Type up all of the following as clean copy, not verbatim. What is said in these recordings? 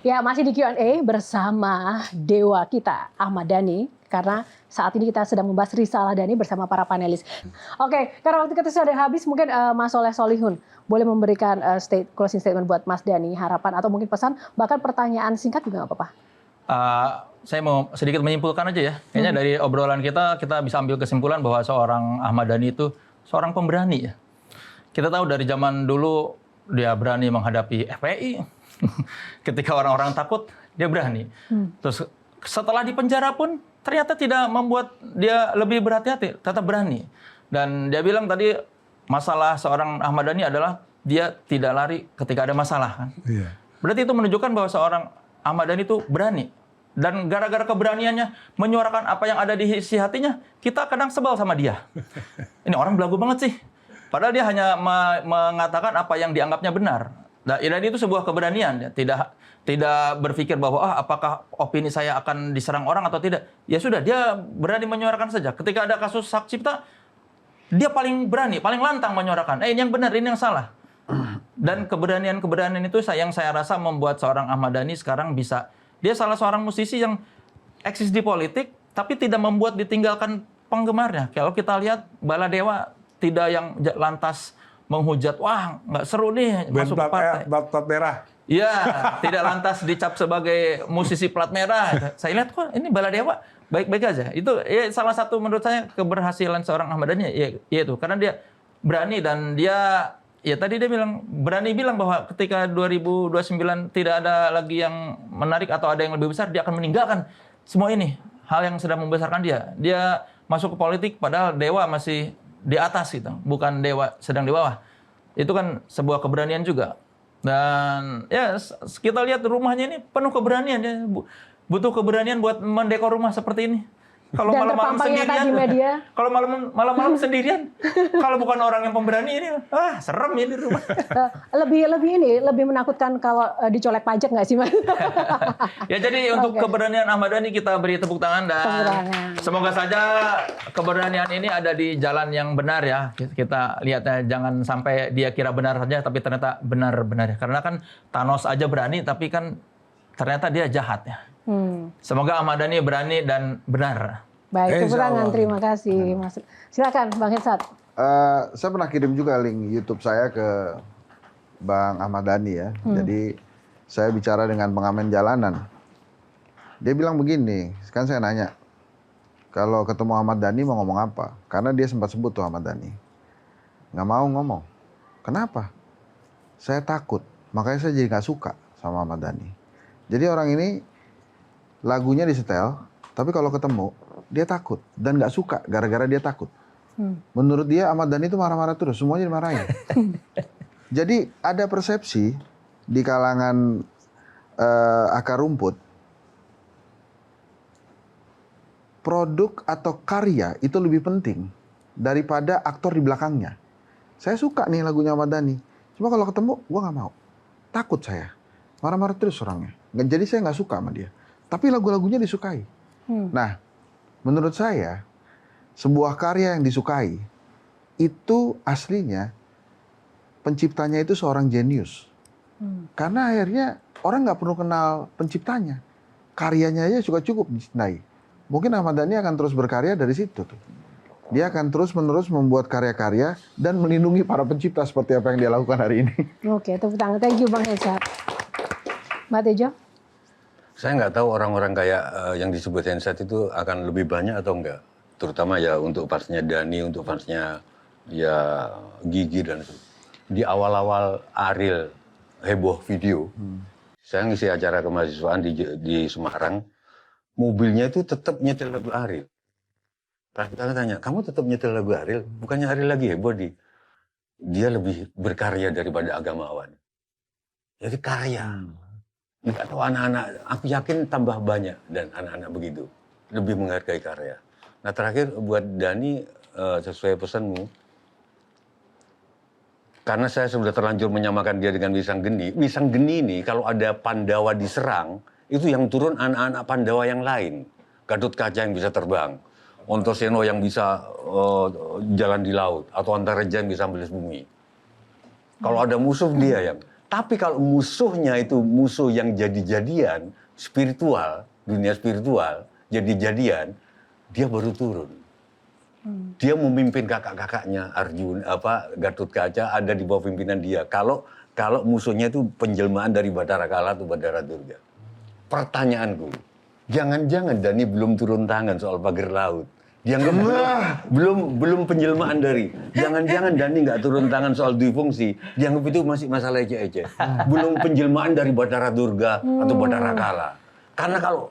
Ya, masih di Q&A bersama dewa kita, Ahmad Dhani. Karena saat ini kita sedang membahas risalah Dhani bersama para panelis. Oke, karena waktu kita sudah habis, mungkin Mas Soleh Solihun boleh memberikan closing statement buat Mas Dhani, harapan atau mungkin pesan, bahkan pertanyaan singkat juga nggak apa-apa. Saya mau sedikit menyimpulkan aja ya. Kayaknya dari obrolan kita bisa ambil kesimpulan bahwa seorang Ahmad Dhani itu seorang pemberani ya. Kita tahu dari zaman dulu dia berani menghadapi FPI. Ketika orang-orang takut, dia berani. Terus setelah di penjara pun ternyata tidak membuat dia lebih berhati-hati, tetap berani. Dan dia bilang tadi masalah seorang Ahmad Dhani adalah dia tidak lari ketika ada masalah kan. Iya. Berarti itu menunjukkan bahwa seorang Ahmad Dhani itu berani. Dan gara-gara keberaniannya menyuarakan apa yang ada di isi hatinya, kita kadang sebel sama dia. Ini orang belagu banget sih. Padahal dia hanya mengatakan apa yang dianggapnya benar. Dan itu sebuah keberanian, ya. Tidak berpikir bahwa apakah opini saya akan diserang orang atau tidak. Ya sudah, dia berani menyuarakan saja. Ketika ada kasus hak cipta, dia paling berani, paling lantang menyuarakan. Ini yang benar, ini yang salah. Dan keberanian itu yang saya rasa membuat seorang Ahmad Dhani sekarang bisa. Dia salah seorang musisi yang eksis di politik, tapi tidak membuat ditinggalkan penggemarnya. Kalau kita lihat Baladewa tidak yang lantas menghujat, wah nggak seru nih masuk ke partai. Plat merah. Iya, tidak lantas dicap sebagai musisi plat merah. Saya lihat kok ini Baladewa baik-baik aja. Itu ya salah satu menurut saya keberhasilan seorang Ahmad Dhani ya itu karena dia berani dan dia ya tadi dia berani bilang bahwa ketika 2029 tidak ada lagi yang menarik atau ada yang lebih besar, dia akan meninggalkan semua ini. Hal yang sedang membesarkan dia. Dia masuk ke politik padahal dewa masih di atas gitu, bukan dewa sedang di bawah. Itu kan sebuah keberanian juga. Dan ya kita lihat rumahnya ini penuh keberanian ya. Butuh keberanian buat mendekor rumah seperti ini. Kalau malam-malam sendirian, kalau malam-malam sendirian, kalau bukan orang yang pemberani ini, serem ya di rumah. Lebih menakutkan kalau dicolek pajak nggak sih, Mas? Ya jadi untuk keberanian Ahmad Dhani kita beri tepuk tangan dan semoga saja keberanian ini ada di jalan yang benar ya. Kita lihatnya jangan sampai dia kira benar saja tapi ternyata benar-benar. Karena kan Thanos aja berani tapi kan ternyata dia jahat ya. Semoga Ahmad Dhani berani dan benar. Baik, tepuk tangan. Terima kasih, Mas. Silakan, Bang Hensat. Saya pernah kirim juga link YouTube saya ke Bang Ahmad Dhani ya. Jadi saya bicara dengan pengamen jalanan. Dia bilang begini, kan saya nanya, kalau ketemu Ahmad Dhani mau ngomong apa? Karena dia sempat sebut tuh Ahmad Dhani. Nggak mau ngomong. Kenapa? Saya takut. Makanya saya jadi nggak suka sama Ahmad Dhani. Jadi orang ini lagunya disetel, tapi kalau ketemu dia takut dan nggak suka gara-gara dia takut. Menurut dia Ahmad Dhani itu marah-marah terus, semuanya dimarahin. Jadi ada persepsi di kalangan akar rumput, produk atau karya itu lebih penting daripada aktor di belakangnya. Saya suka nih lagunya Ahmad Dhani, cuma kalau ketemu gua nggak mau, takut saya, marah-marah terus orangnya. Jadi saya nggak suka sama dia. Tapi lagu-lagunya disukai. Nah, menurut saya, sebuah karya yang disukai, itu aslinya, penciptanya itu seorang jenius. Karena akhirnya orang nggak perlu kenal penciptanya. Karyanya aja juga cukup dicintai. Mungkin Ahmad Dhani akan terus berkarya dari situ tuh. Dia akan terus-menerus membuat karya-karya dan melindungi para pencipta seperti apa yang dia lakukan hari ini. Oke, tepuk tangan. Thank you, Bang Hensat. Mbak Tejo? Saya nggak tahu orang-orang kayak yang disebut Hensat itu akan lebih banyak atau enggak. Terutama ya untuk fansnya Dhani, untuk fansnya ya Gigi dan di awal-awal Ariel heboh video. Saya ngisi acara kemahasiswaan di Semarang, mobilnya itu tetap nyetel lagu Ariel. Kita tanya, kamu tetap nyetel lagu Ariel? Bukannya Ariel lagi heboh dia lebih berkarya daripada agamawan. Jadi karya. Nggak tahu anak-anak, aku yakin tambah banyak dan anak-anak begitu lebih menghargai karya. Nah terakhir buat Dhani sesuai pesanmu, karena saya sudah terlanjur menyamakan dia dengan Wisang Geni. Wisang Geni ini kalau ada Pandawa diserang, itu yang turun anak-anak Pandawa yang lain. Gatot Kaca yang bisa terbang, Antasena yang bisa jalan di laut, atau Antareja yang bisa membelah bumi. Kalau ada musuh dia yang Tapi kalau musuhnya itu musuh yang jadi-jadian, spiritual, dunia spiritual, jadi-jadian, dia baru turun. Dia memimpin kakak-kakaknya Arjuna, Gatot Kaca ada di bawah pimpinan dia. Kalau musuhnya itu penjelmaan dari Bathara Kala atau Bathara Durga. Pertanyaanku, jangan-jangan Dani belum turun tangan soal pagar laut. Dianggap belum penjelmaan dari. Jangan-jangan Dani nggak turun tangan soal dwi fungsi. Dianggap itu masih masalah ece-ece. Belum penjelmaan dari Bathara Durga atau Bathara Kala. Karena kalau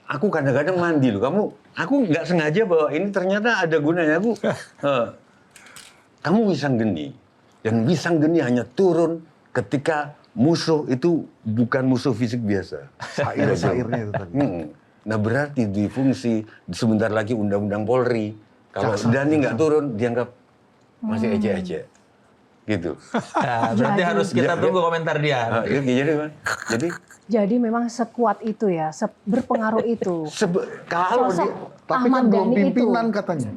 aku kadang-kadang mandi loh, aku nggak sengaja bahwa ini ternyata ada gunanya. Kamu Wisanggeni, dan Wisanggeni hanya turun ketika musuh itu bukan musuh fisik biasa. Sair-sairnya itu tadi. Nah berarti dwi fungsi, sebentar lagi undang-undang Polri. Kalau Dani nggak turun, dianggap masih ece-ece. Gitu. Nah, berarti harus kita tunggu komentar dia. Jadi memang sekuat itu ya, berpengaruh itu. kalau Sosok Tapi Ahmad kan belum Dhani pimpinan itu. katanya.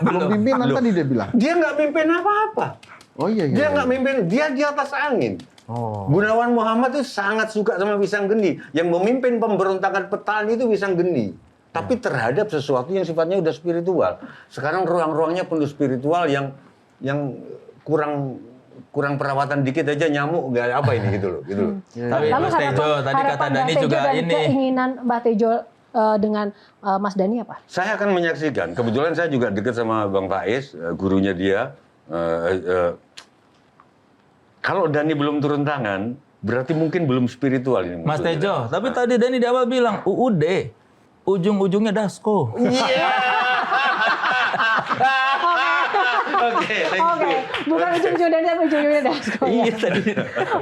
belum Pimpinan tadi dia bilang. Dia nggak mimpin apa-apa. Oh iya. Dia nggak mimpin, dia di atas angin. Oh. Gunawan Muhammad itu sangat suka sama Wisanggeni. Yang memimpin pemberontakan petani itu Wisanggeni. Tapi terhadap sesuatu yang sifatnya udah spiritual. Sekarang ruang-ruangnya penuh spiritual yang kurang perawatan dikit aja nyamuk nggak apa ini gitu loh. Tapi Lalu Mas Tejo, tadi kata harapan Dani Mbak Tejo juga dan ini. keinginan Mbak Tejo dengan Mas Dani apa? Saya akan menyaksikan. Kebetulan saya juga dekat sama Bang Faiz, gurunya dia. Kalau Dani belum turun tangan, berarti mungkin belum spiritual ini. Mas Tejo, tapi tadi Dani di awal bilang UUD, ujung-ujungnya Dasko. Oke, Oke, bukan ujung-ujung Dani tapi ujung-ujungnya Dasko. Iya tadi.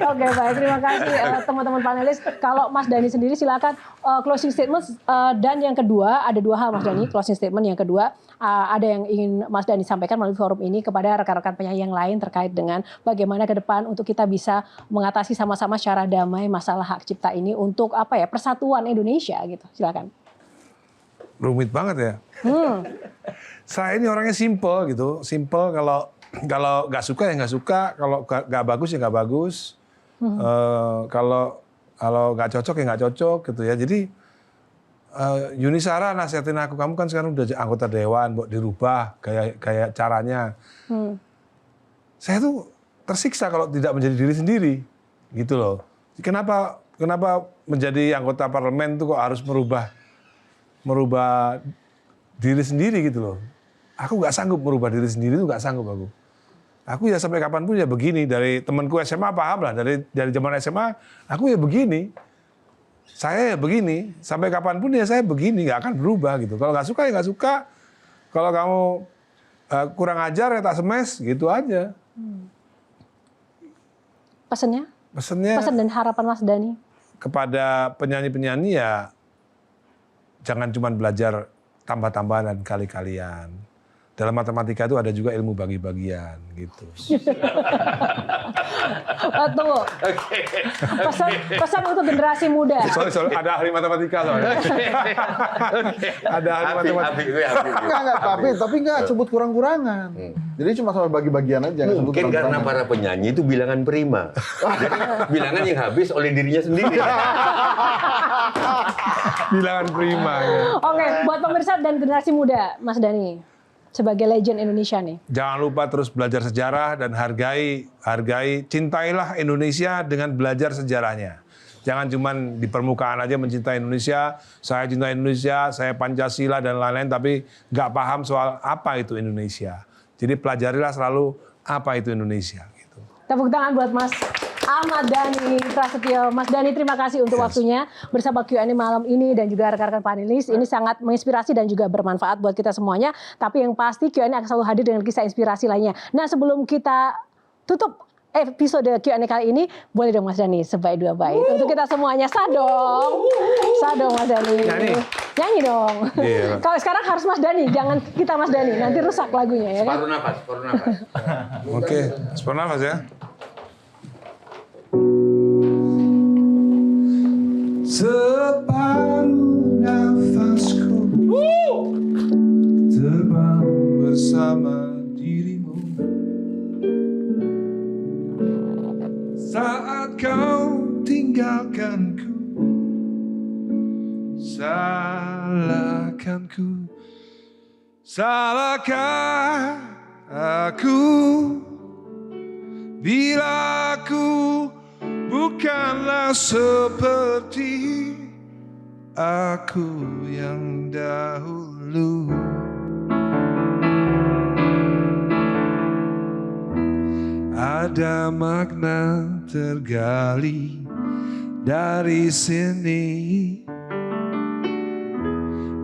Oke, baik. Terima kasih teman-teman panelis. Kalau Mas Dani sendiri silakan closing statement. Dan yang kedua, ada dua hal Mas Dani. Closing statement yang kedua, ada yang ingin Mas Dani sampaikan melalui forum ini kepada rekan-rekan penyanyi yang lain terkait dengan bagaimana ke depan untuk kita bisa mengatasi sama-sama secara damai masalah hak cipta ini untuk persatuan Indonesia gitu. Silakan. Rumit banget ya. Saya ini orangnya simple gitu. Simple kalau nggak suka ya nggak suka. Kalau nggak bagus ya nggak bagus. Kalau nggak cocok ya nggak cocok gitu ya. Jadi Yuni Shara nasihatin aku, kamu kan sekarang udah anggota dewan, buat dirubah kayak caranya. Saya tuh tersiksa kalau tidak menjadi diri sendiri, gitu loh. Kenapa menjadi anggota parlemen tuh kok harus merubah diri sendiri gitu loh. Aku nggak sanggup merubah diri sendiri, itu nggak sanggup aku. Aku ya sampai kapanpun ya begini. Dari temanku SMA paham lah, dari zaman SMA aku ya begini. Saya ya begini, sampai kapanpun ya saya begini, nggak akan berubah gitu. Kalau nggak suka ya nggak suka. Kalau kamu kurang ajar ya tak semes, gitu aja. Pesannya? Pesan dan harapan Mas Dani? Kepada penyanyi-penyanyi ya, jangan cuma belajar tambah-tambahan dan kali-kalian. Dalam matematika itu ada juga ilmu bagi-bagian gitu. Tunggu. Pesan untuk generasi muda. Sorry, ada ahli matematika soalnya. Ada ahli matematika. Tapi nggak sebut kurang-kurangan. Jadi cuma soal bagi-bagian aja. Mungkin karena para penyanyi itu bilangan prima. Jadi bilangan yang habis oleh dirinya sendiri. Bilangan prima. Ya. Oke, buat pemirsa dan generasi muda, Mas Dani, sebagai legend Indonesia nih. Jangan lupa terus belajar sejarah dan hargai, cintailah Indonesia dengan belajar sejarahnya. Jangan cuma di permukaan aja mencintai Indonesia, saya cinta Indonesia, saya Pancasila dan lain-lain, tapi nggak paham soal apa itu Indonesia. Jadi pelajarilah selalu apa itu Indonesia. Gitu. Tepuk tangan buat Mas Ahmad Dhani Prasetyo. Mas Dhani, terima kasih untuk waktunya bersama Q&A malam ini dan juga rekan-rekan panelis. Ini sangat menginspirasi dan juga bermanfaat buat kita semuanya. Tapi yang pasti Q&A akan selalu hadir dengan kisah inspirasi lainnya. Nah, sebelum kita tutup episode Q&A kali ini, boleh dong Mas Dhani sebaik dua bait untuk kita semuanya. Sadong Mas Dhani. Nyanyi dong. Yeah. Kalau sekarang harus Mas Dhani, jangan kita Mas Dhani. Nanti rusak lagunya ya kan? Separuh nafas. Oke, separuh nafas ya. Separuh nafasku terbang bersama dirimu. kau tinggalkanku? Salahkanku, salahkah aku bila aku bukanlah seperti aku yang dahulu. Ada makna tergali dari sini,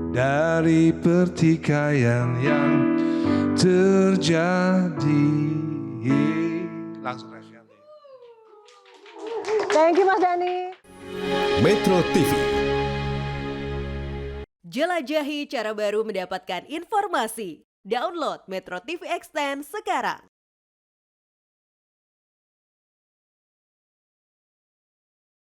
dari pertikaian yang terjadi. Langsung Revyanti. Thank you Mas Dhani. Metro TV. Jelajahi cara baru mendapatkan informasi. Download Metro TV Extend sekarang.